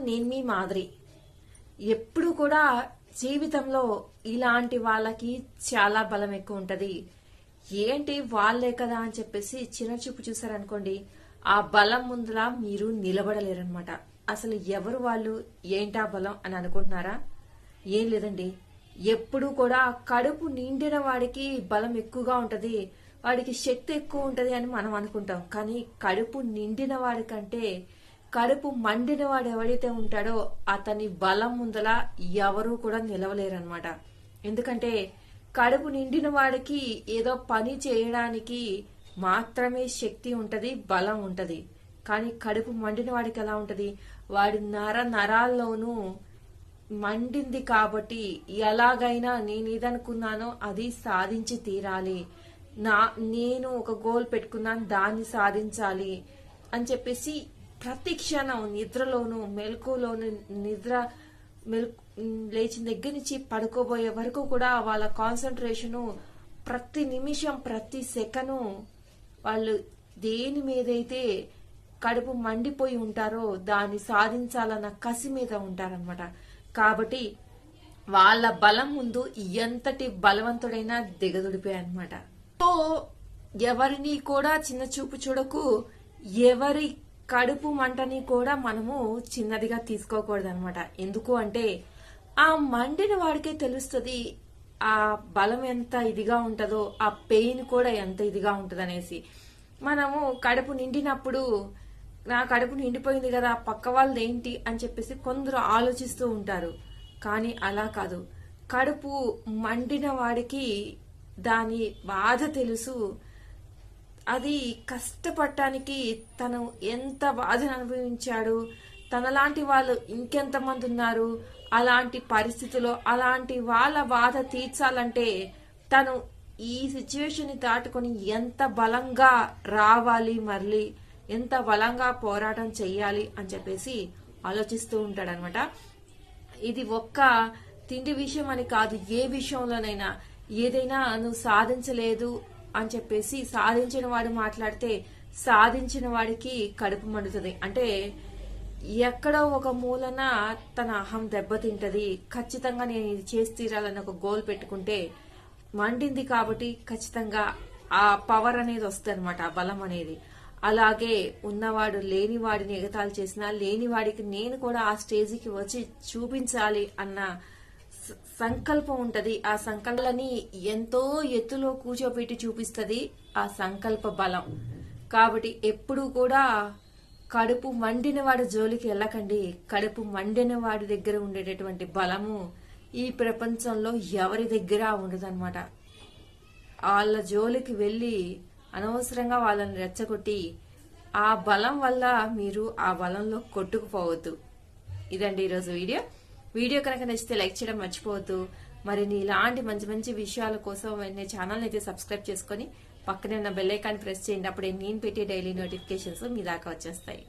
నేను మీ మాదిరి. ఎప్పుడు కూడా జీవితంలో ఇలాంటి వాళ్ళకి చాలా బలం ఎక్కువ ఉంటది. ఏంటి వాళ్ళే కదా అని చెప్పేసి చిన్న చూపు చూసారనుకోండి, ఆ బలం ముందులా మీరు నిలబడలేరనమాట. అసలు ఎవరు వాళ్ళు, ఏంటా బలం అని అనుకుంటున్నారా? ఏం లేదండి, ఎప్పుడు కూడా కడుపు నిండిన వాడికి బలం ఎక్కువగా ఉంటది, వాడికి శక్తి ఎక్కువ ఉంటది అని మనం అనుకుంటాం. కానీ కడుపు నిండిన వాడికంటే కడుపు మండిన వాడు ఎవడైతే ఉంటాడో అతని బలం ముందల ఎవరూ కూడా నిలవలేరనమాట. ఎందుకంటే కడుపు నిండిన వాడికి ఏదో పని చేయడానికి మాత్రమే శక్తి ఉంటది, బలం ఉంటది. కానీ కడుపు మండిన వాడికి ఎలా ఉంటది, వాడి నరాల్లోనూ మండింది కాబట్టి ఎలాగైనా నేను ఏదనుకున్నానో అది సాధించి తీరాలి, నేను ఒక గోల్ పెట్టుకున్నాను దాన్ని సాధించాలి అని చెప్పేసి ప్రతి క్షణం నిద్రలోను మెలకులోను లేచిన దగ్గర నుంచి పడుకోబోయే వరకు కూడా వాళ్ళ కాన్సన్ట్రేషను ప్రతి నిమిషం ప్రతి సెకను వాళ్ళు దేని మీదైతే కడుపు మండిపోయి ఉంటారో దాన్ని సాధించాలన్న కసి మీద ఉంటారనమాట. కాబట్టి వాళ్ళ బలం ముందు ఎంతటి బలవంతుడైనా దిగదుడిపోయాయన్నమాట. సో ఎవరిని కూడా చిన్న చూపు చూడకు, ఎవరి కడుపు మంటని కూడా మనము చిన్నదిగా తీసుకోకూడదు అనమాట. ఎందుకు అంటే ఆ మండిన వాడికే తెలుస్తుంది ఆ బలం ఎంత ఇదిగా ఉంటుందో, ఆ పెయిన్ కూడా ఎంత ఇదిగా ఉంటుంది అనేసి. మనము కడుపు నిండినప్పుడు నా కడుపు నిండిపోయింది కదా పక్క వాళ్ళది ఏంటి అని చెప్పేసి కొందరు ఆలోచిస్తూ ఉంటారు. కానీ అలా కాదు, కడుపు మండిన వాడికి దాని బాధ తెలుసు. అది కష్టపడటానికి తను ఎంత బాధను అనుభవించాడు, తనలాంటి వాళ్ళు ఇంకెంతమంది ఉన్నారు, అలాంటి పరిస్థితుల్లో అలాంటి వాళ్ళ బాధ తీర్చాలంటే తను ఈ సిచ్యువేషన్ ని దాటుకొని ఎంత బలంగా రావాలి, మళ్ళీ ఎంత బలంగా పోరాటం చెయ్యాలి అని చెప్పేసి ఆలోచిస్తూ ఉంటాడనమాట. ఇది ఒక్క తిండి విషయం అని కాదు, ఏ విషయంలోనైనా ఏదైనా నువ్వు సాధించలేదు అని చెప్పేసి సాధించిన వాడు మాట్లాడితే సాధించిన వాడికి కడుపు మండుతుంది. అంటే ఎక్కడో ఒక మూలన తన అహం దెబ్బతింటది. ఖచ్చితంగా నేను ఇది చేసి తీరాలని ఒక గోల్ పెట్టుకుంటే మండింది కాబట్టి ఖచ్చితంగా ఆ పవర్ అనేది వస్తుంది అనమాట, ఆ బలం అనేది. అలాగే ఉన్నవాడు లేనివాడిని ఎగతాళి చేసినా లేనివాడికి నేను కూడా ఆ స్టేజికి వచ్చి చూపించాలి అన్న సంకల్పం ఉంటది. ఆ సంకల్పాన్ని ఎంతో ఎత్తులో కూర్చోబెట్టి చూపిస్తుంది ఆ సంకల్ప బలం. కాబట్టి ఎప్పుడు కూడా కడుపు మండిన వాడి జోలికి వెళ్ళకండి. కడుపు మండిన వాడి దగ్గర ఉండేటటువంటి బలము ఈ ప్రపంచంలో ఎవరి దగ్గర ఉండదన్నమాట. వాళ్ళ జోలికి వెళ్ళి అనవసరంగా వాళ్ళని రెచ్చగొట్టి ఆ బలం వల్ల మీరు ఆ బలంలో కొట్టుకుపోవద్దు. ఇదండి ఈరోజు వీడియో కనుక నచ్చితే లైక్ చేయడం మర్చిపోవద్దు. మరి ఇలాంటి మంచి మంచి విషయాల కోసం వెంటనే ఛానల్ అయితే సబ్స్క్రైబ్ చేసుకుని పక్కనే ఉన్న బెల్ ఐకాన్ ప్రెస్ చేయండి. అప్పుడే నేను పెట్టే డైలీ నోటిఫికేషన్స్ మీ దాకా వచ్చేస్తాయి.